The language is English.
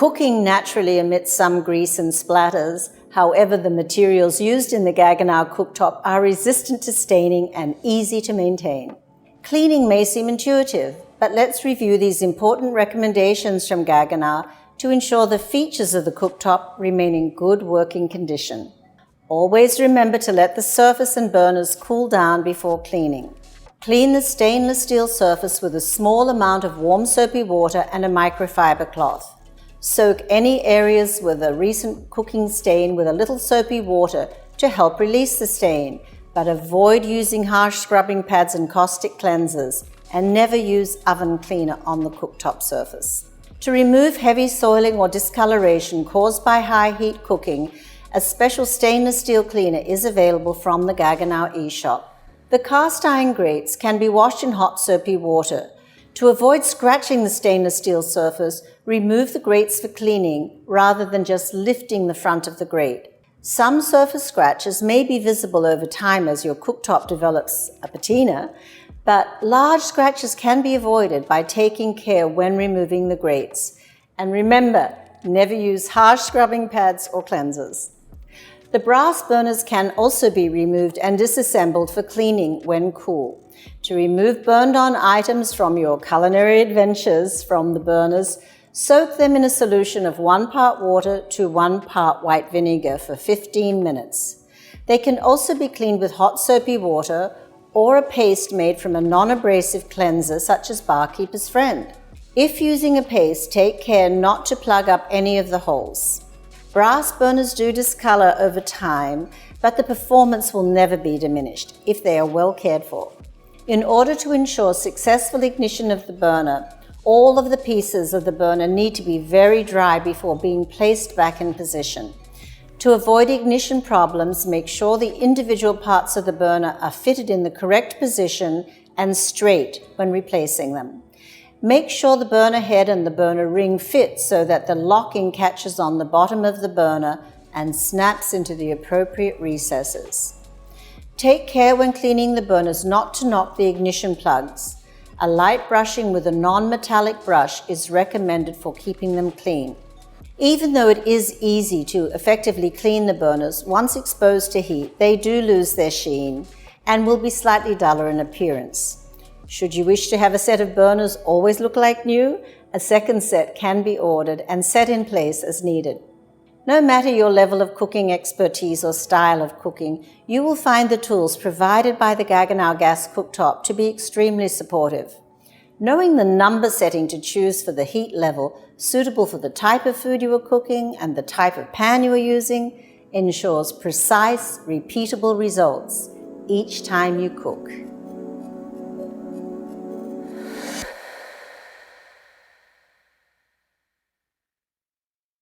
Cooking naturally emits some grease and splatters. However, the materials used in the Gaggenau cooktop are resistant to staining and easy to maintain. Cleaning may seem intuitive, but let's review these important recommendations from Gaggenau to ensure the features of the cooktop remain in good working condition. Always remember to let the surface and burners cool down before cleaning. Clean the stainless steel surface with a small amount of warm soapy water and a microfiber cloth. Soak any areas with a recent cooking stain with a little soapy water to help release the stain, but avoid using harsh scrubbing pads and caustic cleansers, and never use oven cleaner on the cooktop surface. To remove heavy soiling or discoloration caused by high heat cooking, a special stainless steel cleaner is available from the Gaggenau eShop. The cast iron grates can be washed in hot soapy water. To avoid scratching the stainless steel surface, remove the grates for cleaning rather than just lifting the front of the grate. Some surface scratches may be visible over time as your cooktop develops a patina, but large scratches can be avoided by taking care when removing the grates. And remember, never use harsh scrubbing pads or cleansers. The brass burners can also be removed and disassembled for cleaning when cool. To remove burned-on items from your culinary adventures from the burners, soak them in a solution of 1 part water to 1 part white vinegar for 15 minutes. They can also be cleaned with hot soapy water or a paste made from a non-abrasive cleanser such as Barkeeper's Friend. If using a paste, take care not to plug up any of the holes. Brass burners do discolor over time, but the performance will never be diminished if they are well cared for. In order to ensure successful ignition of the burner, all of the pieces of the burner need to be very dry before being placed back in position. To avoid ignition problems, make sure the individual parts of the burner are fitted in the correct position and straight when replacing them. Make sure the burner head and the burner ring fit so that the locking catches on the bottom of the burner and snaps into the appropriate recesses. Take care when cleaning the burners not to knock the ignition plugs. A light brushing with a non-metallic brush is recommended for keeping them clean. Even though it is easy to effectively clean the burners, once exposed to heat, they do lose their sheen and will be slightly duller in appearance. Should you wish to have a set of burners always look like new, a second set can be ordered and set in place as needed. No matter your level of cooking expertise or style of cooking, you will find the tools provided by the Gaggenau gas cooktop to be extremely supportive. Knowing the number setting to choose for the heat level suitable for the type of food you are cooking and the type of pan you are using ensures precise, repeatable results each time you cook.